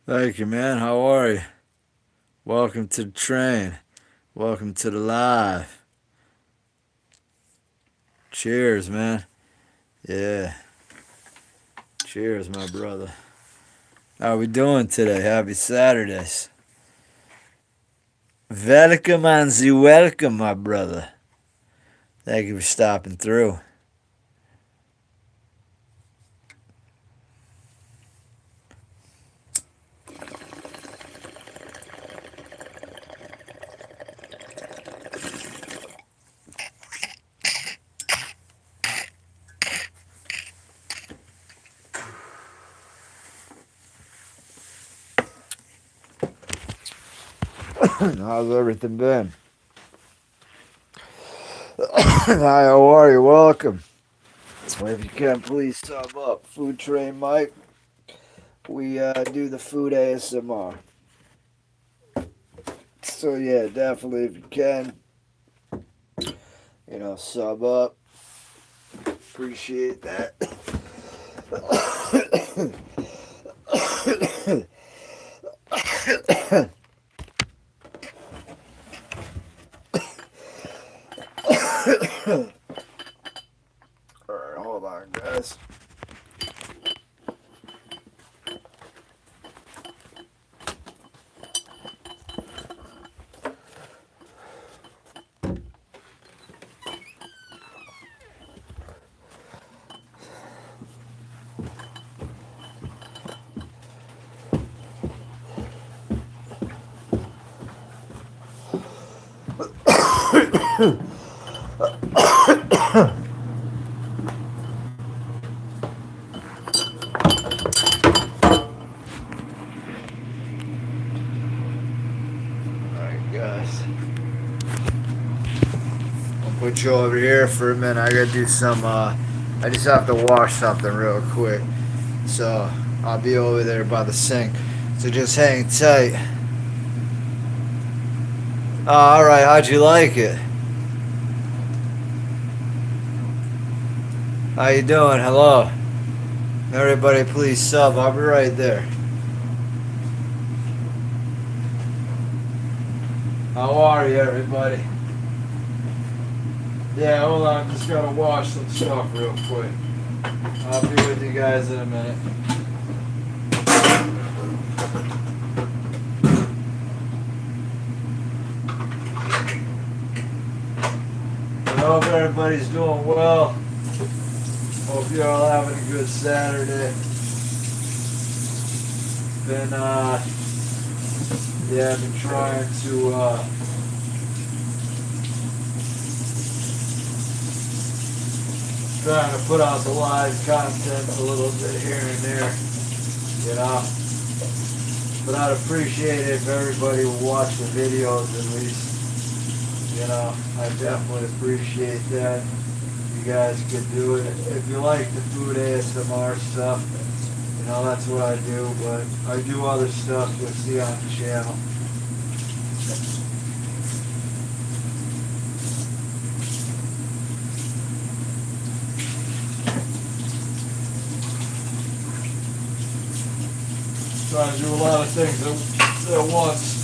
Thank you, man. How are you? Welcome to the train. Welcome to the live. Cheers, man. Yeah. Cheers, my brother. How we doing today? Happy Saturdays. Welcome and the welcome, my brother. Thank you for stopping through. How's everything been? Hi, how are you? Welcome. If you can, please sub up. Food Train Mike. We do the food ASMR. So, yeah, definitely, if you can, sub up. Appreciate that. Alright, hold on, guys. Alright, guys. I'll put you over here for a minute. I gotta do some, I just have to wash something real quick. So, I'll be over there by the sink. So just hang tight. Oh, alright, how'd you like it? How you doing? Hello. Everybody please sub. I'll be right there. How are you, everybody? Yeah, hold on. Just gotta wash some stuff real quick. I'll be with you guys in a minute. I hope everybody's doing well. Hope you're all having a good Saturday. Been, I've been trying to put out the live content a little bit here and there, you know. But I'd appreciate it if everybody would watch the videos at least. You know, I definitely appreciate that. You guys could do it. If you like the food ASMR stuff, that's what I do. But I do other stuff you'll see on the channel. Trying to do a lot of things at once.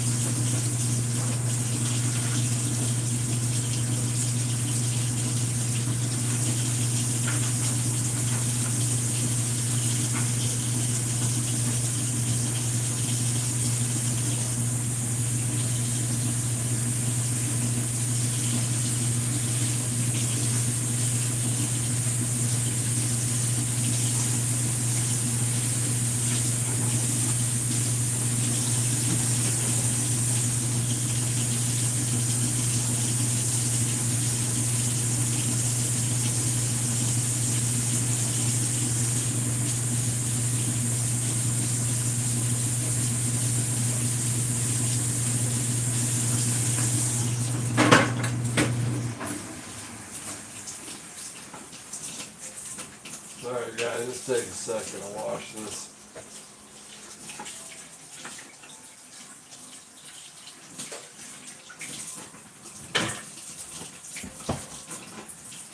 Alright guys, just take a second to wash this.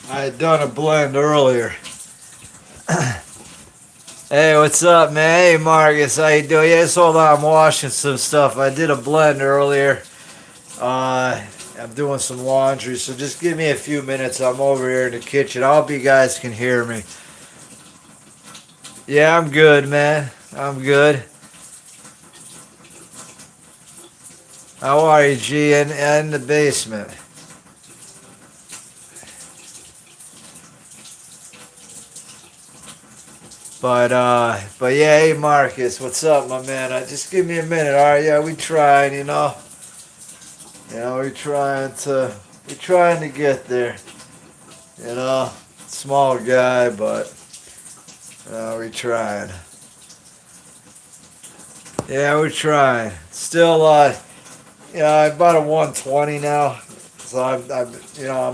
I had done a blend earlier. Hey, what's up, man? Hey, Marcus, how you doing? Yeah, just hold on. I'm washing some stuff. I did a blend earlier. I'm doing some laundry, so just give me a few minutes. I'm over here in the kitchen. I hope you guys can hear me. Yeah, I'm good, man. I'm good. How are you, G? In the basement. But yeah, hey, Marcus, what's up, my man? Just give me a minute, all right? Yeah, we trying, you know. You know, we trying to get there. You know, small guy, but we trying. Yeah, we're trying. Still, I bought a 120 now, so I'm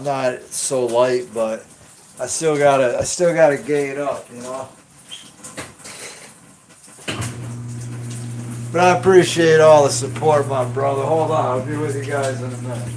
not so light, but I still gotta gain up, you know. But I appreciate all the support, my brother. Hold on, I'll be with you guys in a minute.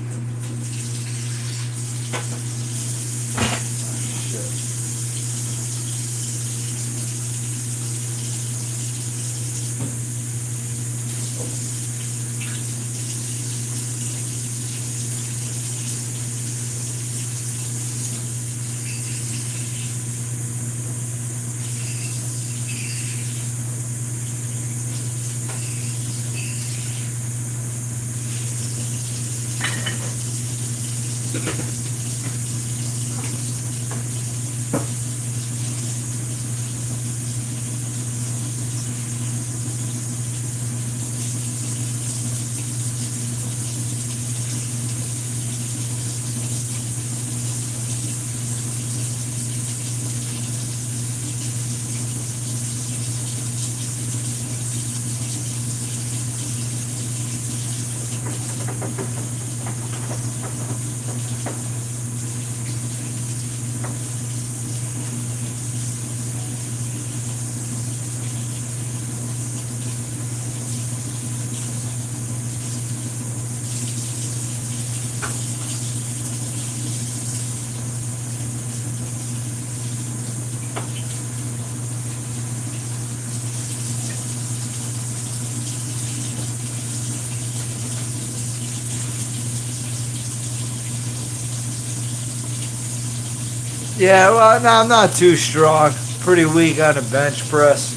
Yeah, well, no, I'm not too strong. Pretty weak on the bench press.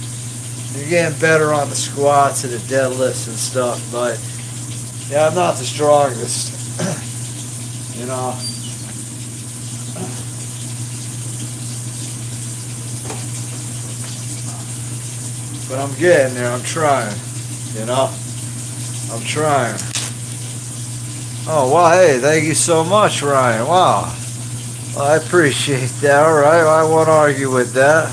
You're getting better on the squats and the deadlifts and stuff, but yeah, I'm not the strongest. You know. But I'm getting there. I'm trying. You know. I'm trying. Oh, well, hey, thank you so much, Ryan. Wow. Well, I appreciate that. All right, I won't argue with that.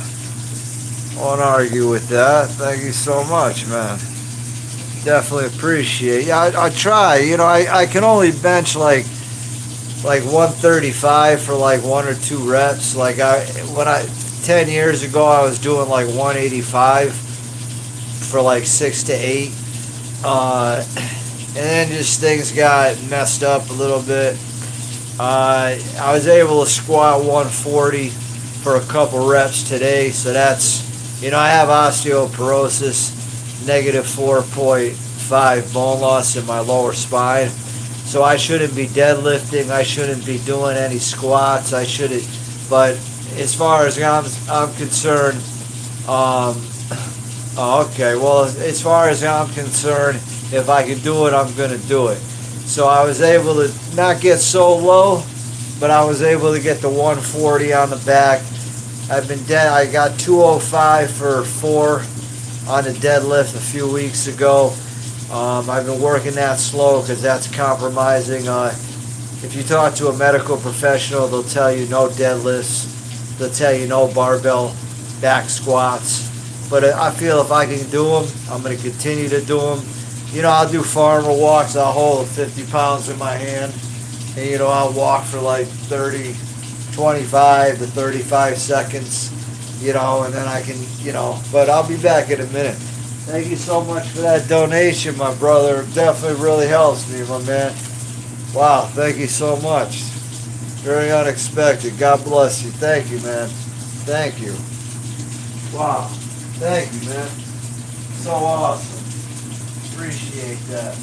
Won't argue with that. Thank you so much, man. Definitely appreciate. Yeah, I try. You know, I can only bench like 135 for like 1 or 2 reps. Like 10 years ago I was doing like 185 for like 6 to 8. And then just things got messed up a little bit. I was able to squat 140 for a couple reps today, so that's, I have osteoporosis, -4.5 bone loss in my lower spine, so I shouldn't be deadlifting, I shouldn't be doing any squats, but as far as I'm concerned, okay, well, as far as I'm concerned, if I can do it, I'm going to do it. So I was able to not get so low, but I was able to get the 140 on the back. I got 205 for 4 on the deadlift a few weeks ago. I've been working that slow because that's compromising. If you talk to a medical professional, they'll tell you no deadlifts. They'll tell you no barbell back squats. But I feel if I can do them, I'm going to continue to do them. I'll do farmer walks. I'll hold 50 pounds in my hand. And, I'll walk for like 25 to 35 seconds, and then I can, but I'll be back in a minute. Thank you so much for that donation, my brother. It definitely really helps me, my man. Wow, thank you so much. Very unexpected. God bless you. Thank you, man. Thank you. Wow. Thank you, man. So awesome. Appreciate that.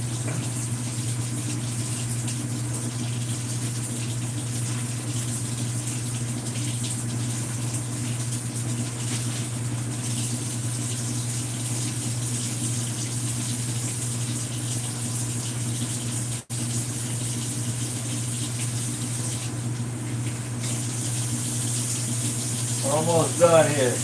Almost done here.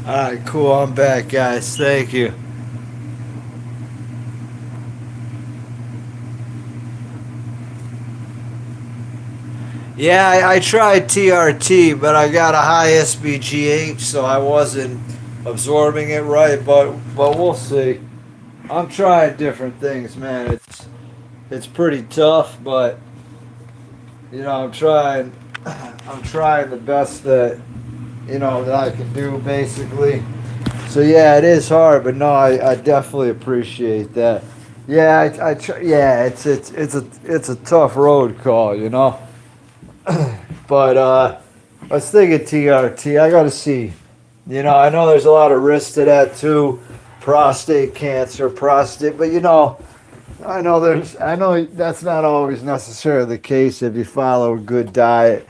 Alright, cool. I'm back, guys. Thank you. Yeah, I tried TRT, but I got a high SBGH, so I wasn't absorbing it right. But we'll see. I'm trying different things, man. It's pretty tough, but you know, I'm trying the best that that I can do, basically. So yeah, it is hard, but no, I definitely appreciate that. Yeah, yeah, it's a tough road call, but I was thinking TRT. I got to see. I know there's a lot of risk to that too, prostate cancer, but I know that's not always necessarily the case if you follow a good diet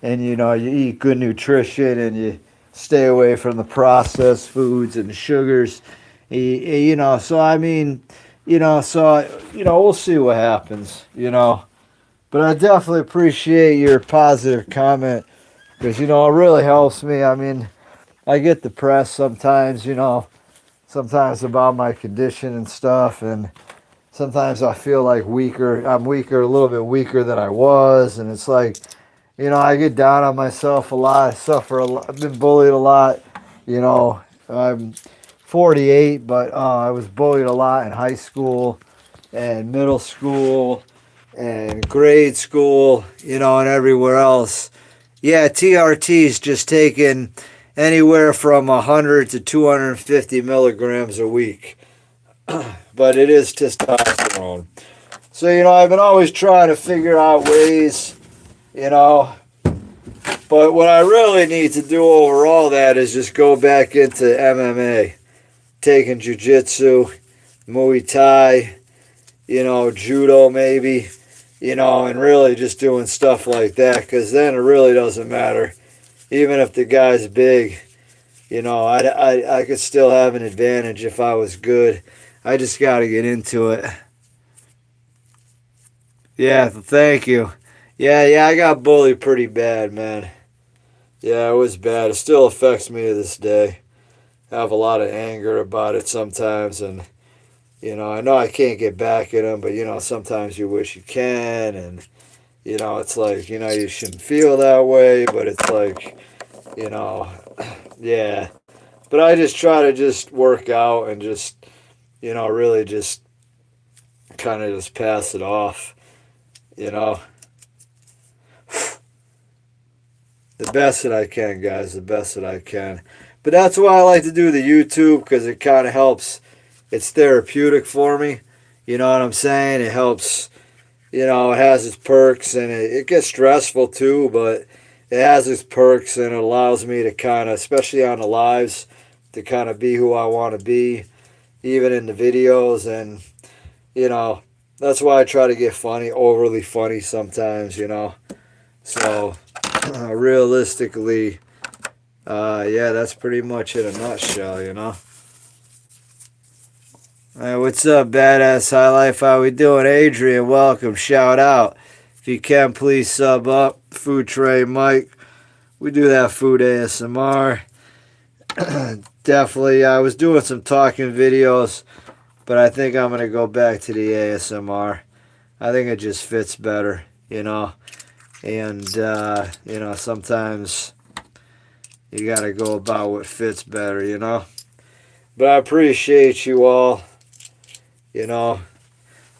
and you eat good nutrition and you stay away from the processed foods and the sugars. So I mean, we'll see what happens. But I definitely appreciate your positive comment because it really helps me. I mean, I get depressed sometimes. Sometimes about my condition and stuff, and sometimes I feel like weaker. I'm weaker, a little bit weaker than I was, and it's like, I get down on myself a lot. I suffer a lot. I've been bullied a lot. I'm 48, but I was bullied a lot in high school and middle school and grade school, and everywhere else. Yeah, TRT's just taking anywhere from 100 to 250 milligrams a week. But it is testosterone. So, I've been always trying to figure out ways, but what I really need to do over all that is just go back into MMA, taking jiu-jitsu, Muay Thai, judo maybe, and really just doing stuff like that, because then it really doesn't matter. Even if the guy's big, I could still have an advantage if I was good. I just got to get into it. Yeah, thank you. Yeah, I got bullied pretty bad, man. Yeah, it was bad. It still affects me to this day. I have a lot of anger about it sometimes, and I know I can't get back at them, but sometimes you wish you can, and You know, it's like, you know, you shouldn't feel that way, but it's like, you know, yeah. But I just try to just work out and just, you know, really just kind of just pass it off, you know. The best that I can, guys, the best that I can. But that's why I like to do the YouTube, because it kind of helps. It's therapeutic for me. You know what I'm saying? It helps, you know, it has its perks, and it gets stressful too, but it has its perks, and it allows me to kind of, especially on the lives, to kind of be who I want to be, even in the videos. And, you know, that's why I try to get funny, overly funny sometimes, you know. So, realistically, yeah, that's pretty much in a nutshell, you know. Hey, what's up, Badass High Life? How we doing? Adrian, welcome. Shout out. If you can, please sub up. Food Tray Mike. We do that food ASMR. Definitely, I was doing some talking videos, but I think I'm going to go back to the ASMR. I think it just fits better, you know. And, you know, sometimes you got to go about what fits better, you know. But I appreciate you all, you know.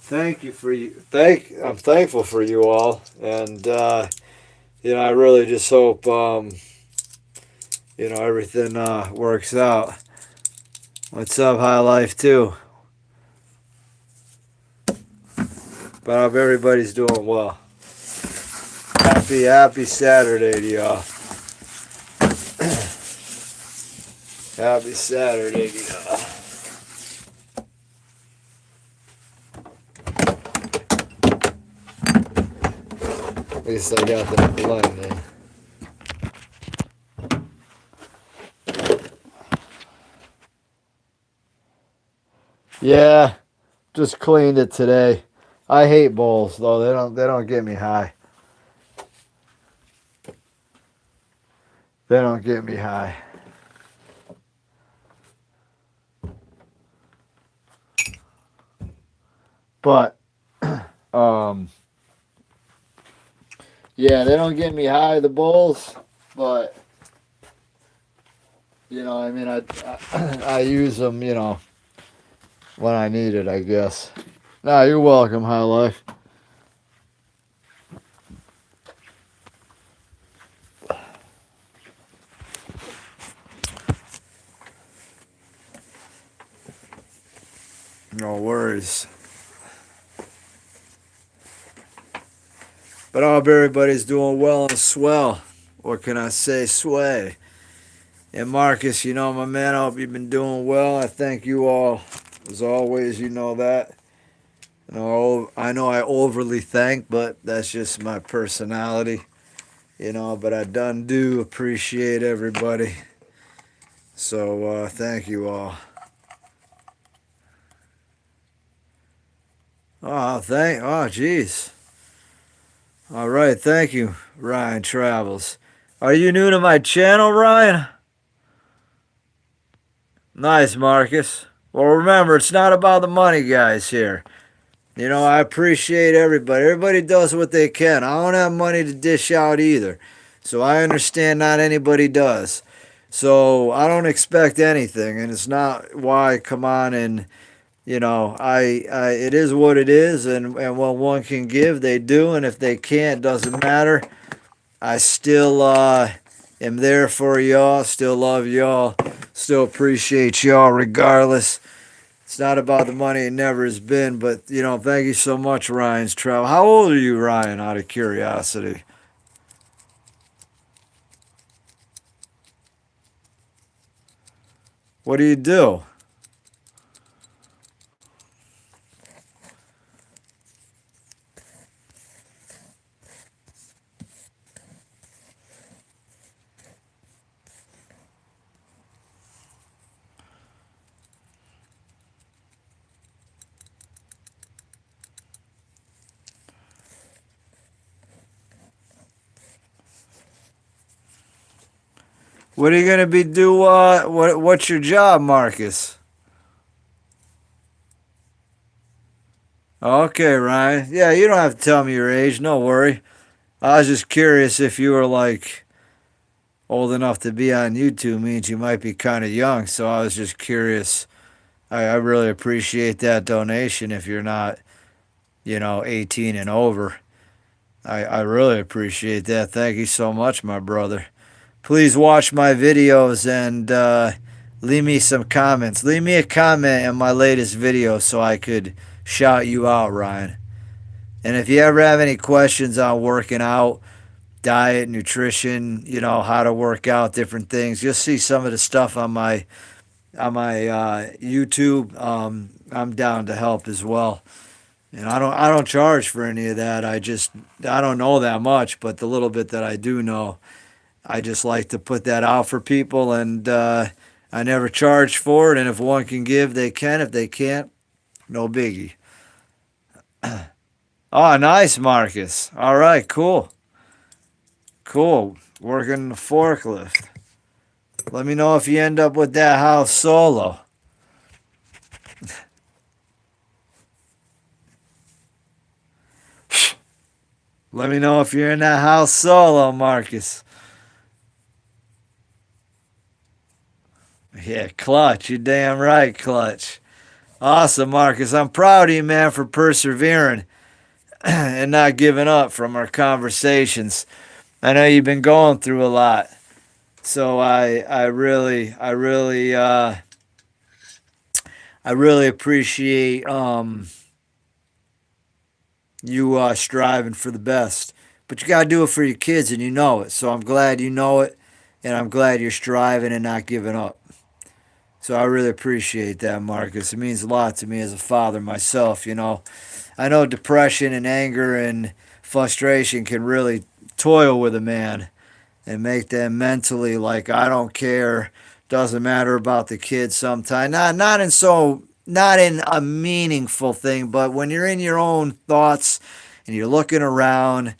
Thank you for you. I'm thankful for you all, and you know, I really just hope you know, everything works out. What's up, High Life too? But I hope everybody's doing well. Happy Saturday to y'all. Happy Saturday to y'all. At least I got that blend in. Yeah, just cleaned it today. I hate bowls though. They don't get me high. They don't get me high. But yeah, they don't get me high, the bowls, but you know, I mean, I use them, you know, when I need it, I guess. Nah, you're welcome, High Life. No worries. But I hope everybody's doing well and swell. What can I say? Sway. And Marcus, you know, my man, I hope you've been doing well. I thank you all. As always, you know that. You know, I know I overly thank, but that's just my personality. You know, but I do appreciate everybody. So thank you all. Oh, geez. All right, thank you, Ryan Travels. Are you new to my channel, Ryan? Nice, Marcus. Well, remember, it's not about the money, guys, here. You know, I appreciate everybody. Everybody does what they can. I don't have money to dish out either. So I understand not anybody does. So I don't expect anything, and it's not why I come on and, you know, it is what it is, and when one can give, they do, and if they can't, doesn't matter. I still am there for y'all, still love y'all, still appreciate y'all regardless. It's not about the money, it never has been, but, you know, thank you so much, Ryan's Travel. How old are you, Ryan, out of curiosity? What do you do? What are you gonna be what's your job, Marcus? Okay, Ryan. Yeah, you don't have to tell me your age. No worry. I was just curious if you were like old enough to be on YouTube. Means you might be kind of young. So I was just curious. I really appreciate that donation. If you're not, 18 and over, I really appreciate that. Thank you so much, my brother. Please watch my videos and leave me some comments. Leave me a comment in my latest video so I could shout you out, Ryan. And if you ever have any questions on working out, diet, nutrition, how to work out, different things, you'll see some of the stuff on my YouTube. I'm down to help as well. And I don't charge for any of that. I don't know that much, but the little bit that I do know, I just like to put that out for people, and I never charge for it. And if one can give, they can. If they can't, no biggie. Oh, nice, Marcus. All right, cool. Cool. Working the forklift. Let me know if you end up with that house solo. Let me know if you're in that house solo, Marcus. Yeah, Clutch. You're damn right, Clutch. Awesome, Marcus. I'm proud of you, man, for persevering and not giving up from our conversations. I know you've been going through a lot. So I really appreciate you striving for the best. But you gotta do it for your kids, and you know it. So I'm glad you know it, and I'm glad you're striving and not giving up. So I really appreciate that, Marcus. It means a lot to me as a father myself. I know depression and anger and frustration can really toil with a man and make them mentally like, I don't care, doesn't matter about the kids sometimes. Not in a meaningful thing, but when you're in your own thoughts and you're looking around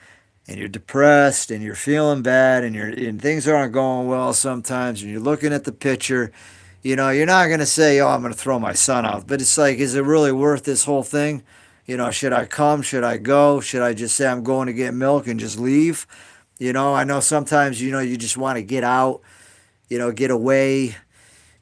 and you're depressed and you're feeling bad and things aren't going well sometimes and you're looking at the picture, you're not going to say, "Oh, I'm going to throw my son out." But it's like, is it really worth this whole thing? Should I come? Should I go? Should I just say I'm going to get milk and just leave? I know sometimes, you just want to get out, get away,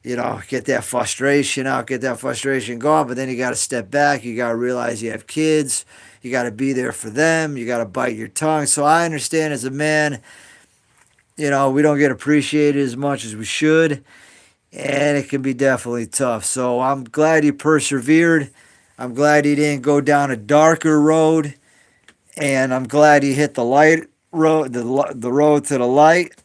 get that frustration out, get that frustration gone. But then you got to step back. You got to realize you have kids. You got to be there for them. You got to bite your tongue. So I understand as a man, we don't get appreciated as much as we should. And it can be definitely tough. So I'm glad you persevered. I'm glad you didn't go down a darker road. And I'm glad you hit the light road, the road to the light.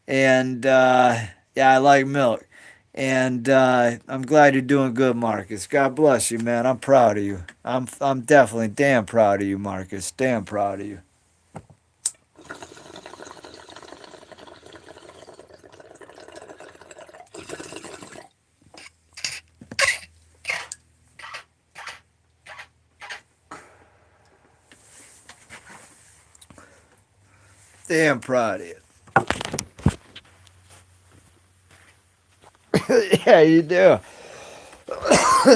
And yeah, I like milk. And I'm glad you're doing good, Marcus. God bless you, man. I'm proud of you. I'm definitely damn proud of you, Marcus. Damn proud of you. Damn proud of you. Yeah, you do.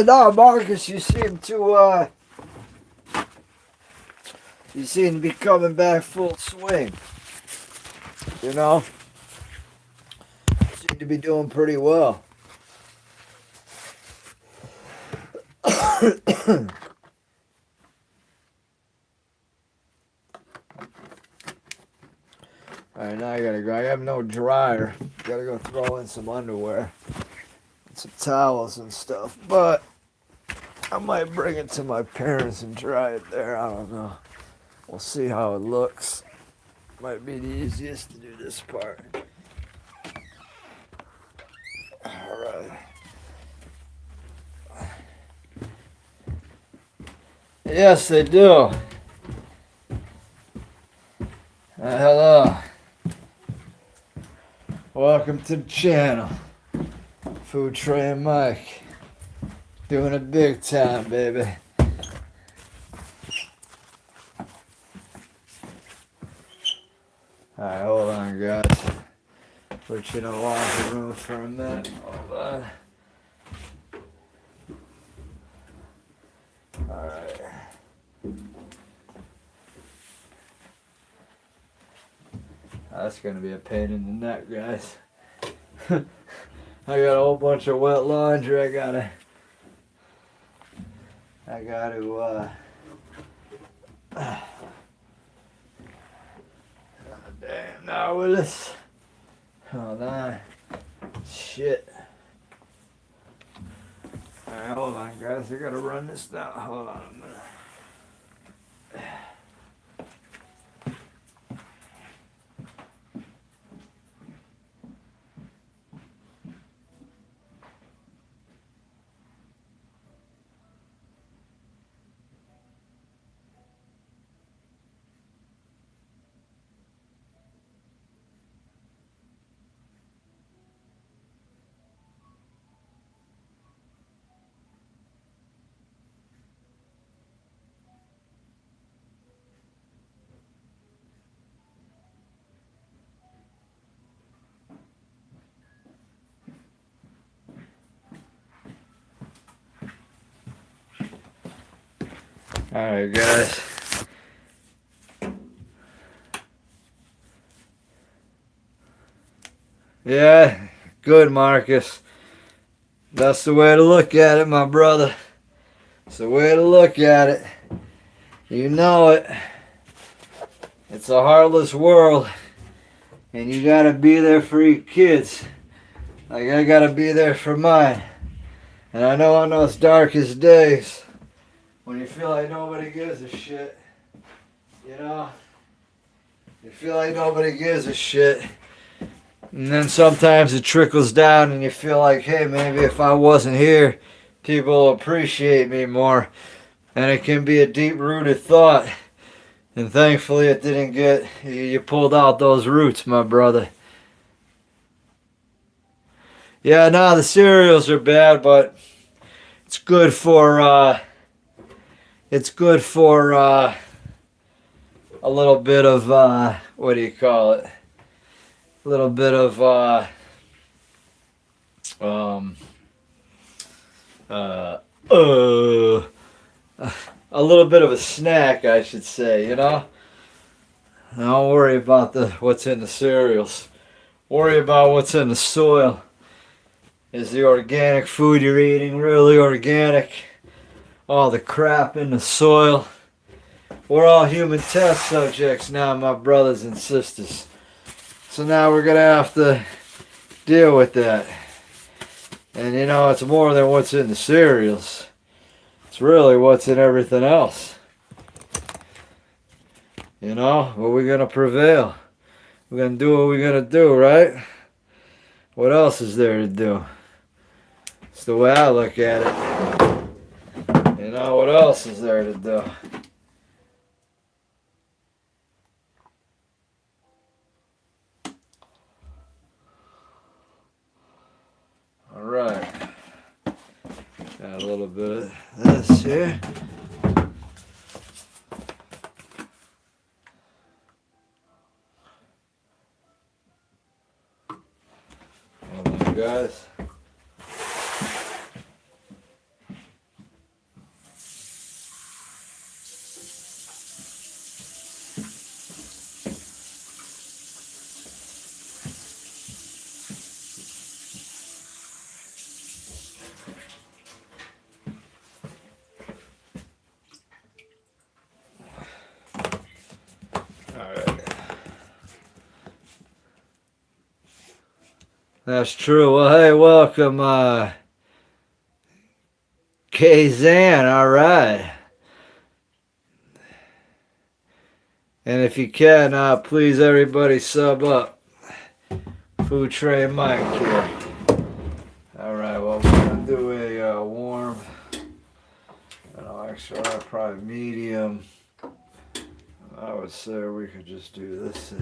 No, Marcus, you seem to be coming back full swing. Seem to be doing pretty well. Alright, now I gotta go. I have no dryer. Gotta go throw in some underwear and some towels and stuff. But I might bring it to my parents and dry it there. I don't know. We'll see how it looks. Might be the easiest to do this part. Alright. Yes, they do. Hello. Welcome to the channel. Food Tray Mike. Doing it big time, baby. Alright, hold on, guys. Put you in a laundry room for a minute. Hold on. Alright. That's gonna be a pain in the neck, guys. I got a whole bunch of wet laundry I gotta damn, now with this. Hold on. Shit. Alright, hold on, guys. I gotta run this down. Hold on a minute. Alright, guys. Yeah, good, Marcus. That's the way to look at it, my brother. It's the way to look at it. You know it. It's a heartless world. And you gotta be there for your kids. Like I gotta be there for mine. And I know on those darkest days, when you feel like nobody gives a shit, you know? You feel like nobody gives a shit. And then sometimes it trickles down and you feel like, hey, maybe if I wasn't here, people will appreciate me more. And it can be a deep-rooted thought. And thankfully it didn't get, you pulled out those roots, my brother. Yeah, no, the cereals are bad, but it's good for, a little bit of, what do you call it? A little bit of, a little bit of a snack, I should say, you know? Don't worry about what's in the cereals. Worry about what's in the soil. Is the organic food you're eating really organic? All the crap in the soil. We're all human test subjects now, my brothers and sisters. So now we're going to have to deal with that. And you know, it's more than what's in the cereals. It's really what's in everything else. You know, but we're going to prevail. We're going to do what we're going to do, right? What else is there to do? It's the way I look at it. You know, what else is there to do? All right. Got a little bit of this here. Hold on, guys. That's true. Well, hey, welcome, Kazan. All right. And if you can, please, everybody, sub up. Food Tray Mike here. All right. Well, we're gonna do a warm. Actually, probably medium. I would say we could just do this.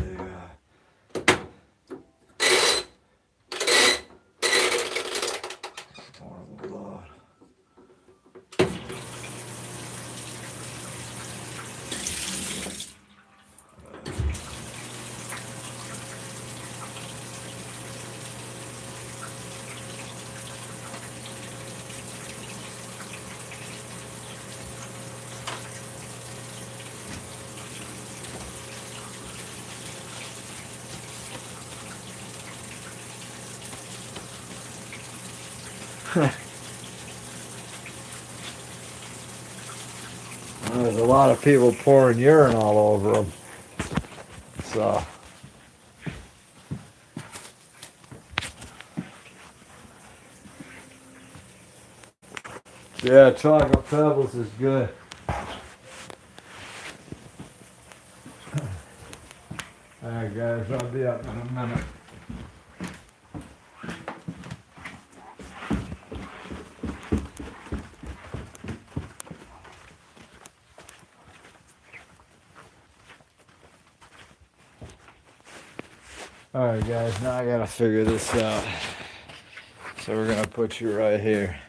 There's a lot of people pouring urine all over them. So. Yeah, chocolate pebbles is good. Alright guys, I'll be up in a minute. Alright guys, now I gotta figure this out. So we're gonna put you right here.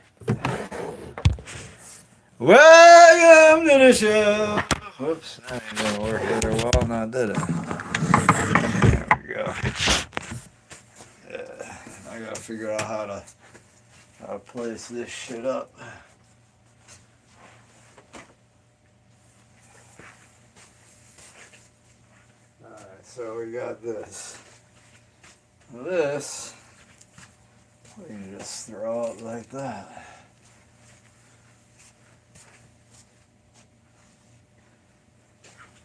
Welcome to the show! Whoops, that ain't gonna work either well, now did it? There we go. Yeah, I gotta figure out how to place this shit up. Alright, so we got this. This, we can just throw it like that.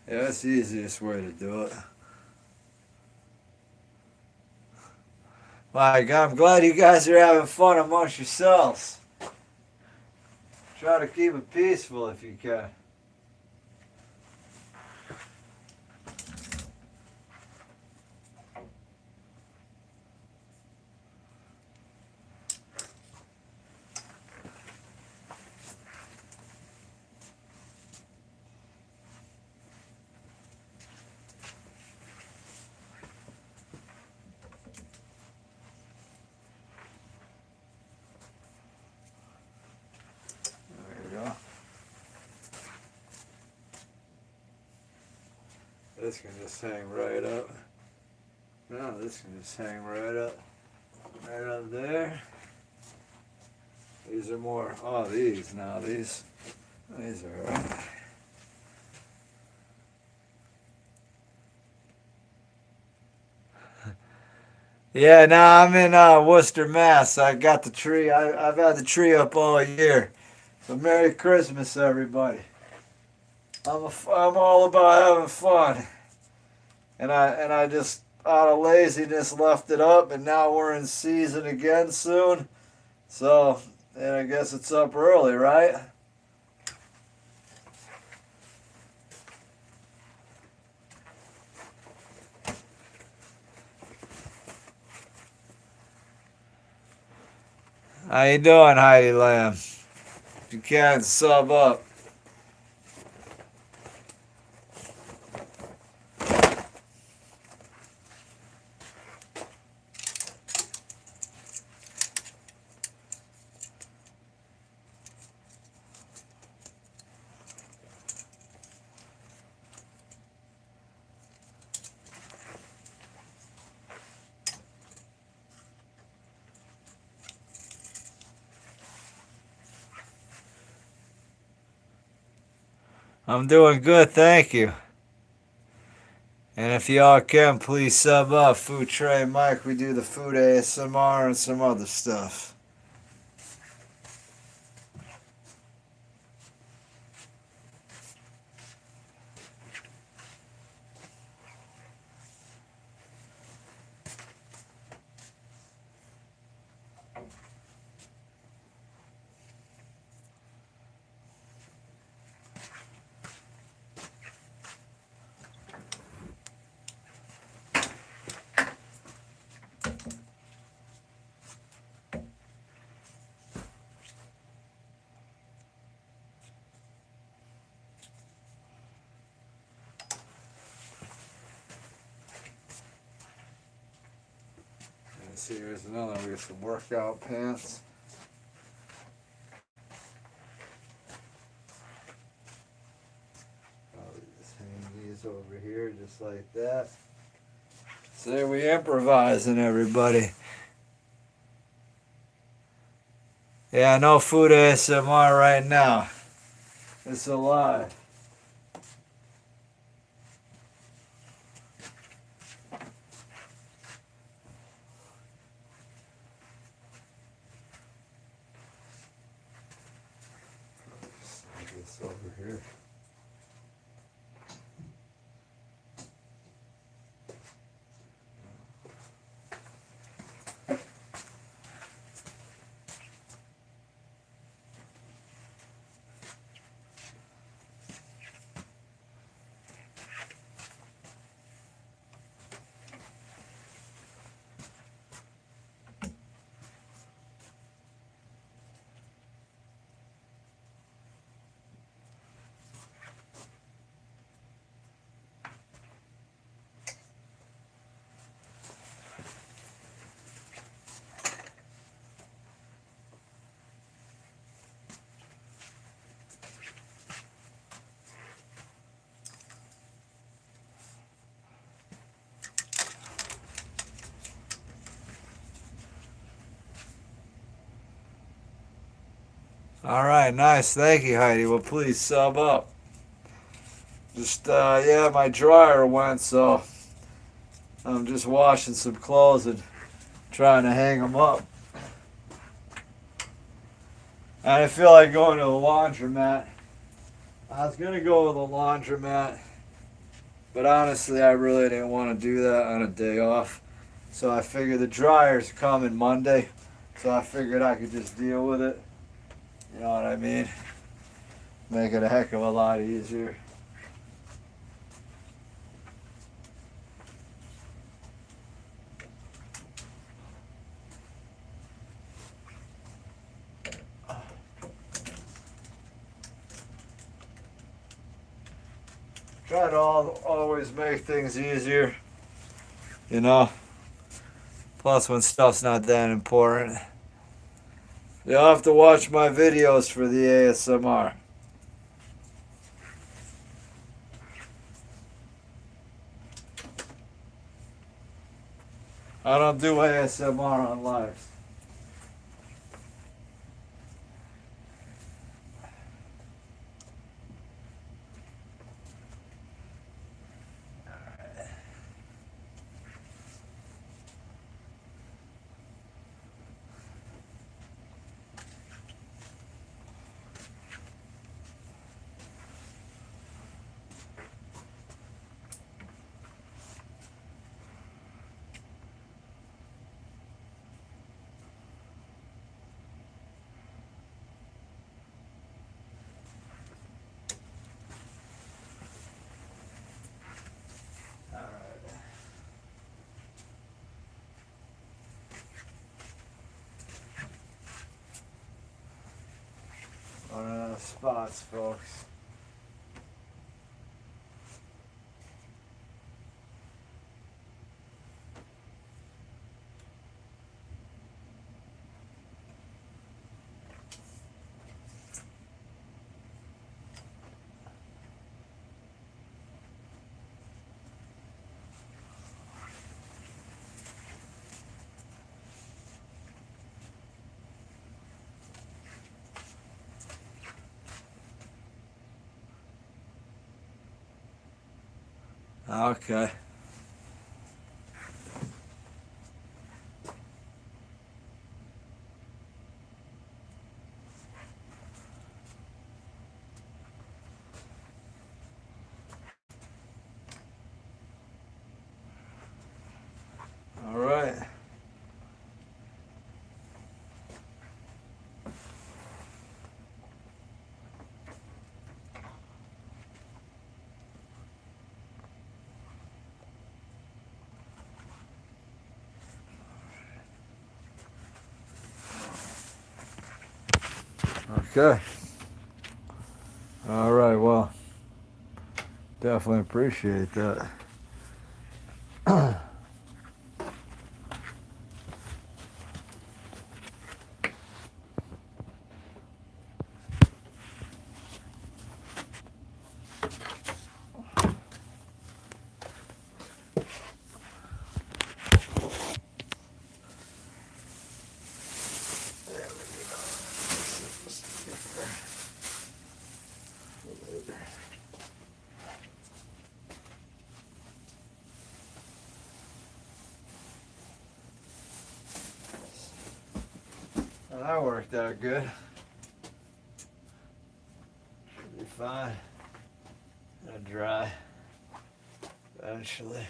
Yeah, that's the easiest way to do it. Like, I'm glad you guys are having fun amongst yourselves. Try to keep it peaceful if you can. This can just hang right up. No, this can just hang right up. Right up there. These are more, oh, these now, these are right. Yeah, now I'm in Worcester, Mass. I got the tree. I've had the tree up all year. So Merry Christmas, everybody. I'm all about having fun. And I just out of laziness left it up, and now we're in season again soon. So, and I guess it's up early, right? How you doing, Heidi Lamb? If you can, sub up. I'm doing good, thank you. And if y'all can, please sub up. Food Tray Mike, we do the food ASMR and some other stuff. See, here's another one. We got some workout pants. I'll just hang these over here just like that. See, we improvising, everybody. Yeah, no food ASMR right now. It's a lie. here. All right, nice. Thank you, Heidi. Well, please sub up. Just, yeah, my dryer went, so I'm just washing some clothes and trying to hang them up. And I feel like going to the laundromat. I was going to go to the laundromat, but honestly, I really didn't want to do that on a day off. So I figured the dryer's coming Monday, so I figured I could just deal with it. You know what I mean? Make it a heck of a lot easier. Try to always make things easier, you know. Plus, when stuff's not that important. You'll have to watch my videos for the ASMR. I don't do ASMR on lives. One of those spots, folks. Okay. All right. Okay. All right. Well, definitely appreciate that. Well, that worked out good. Should be fine. It'll dry eventually.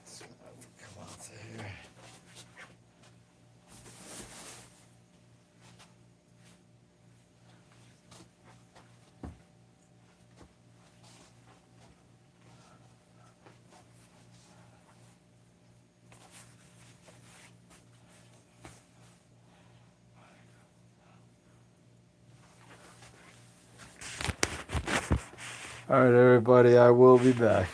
It's gonna come out to here. All right, everybody, I will be back.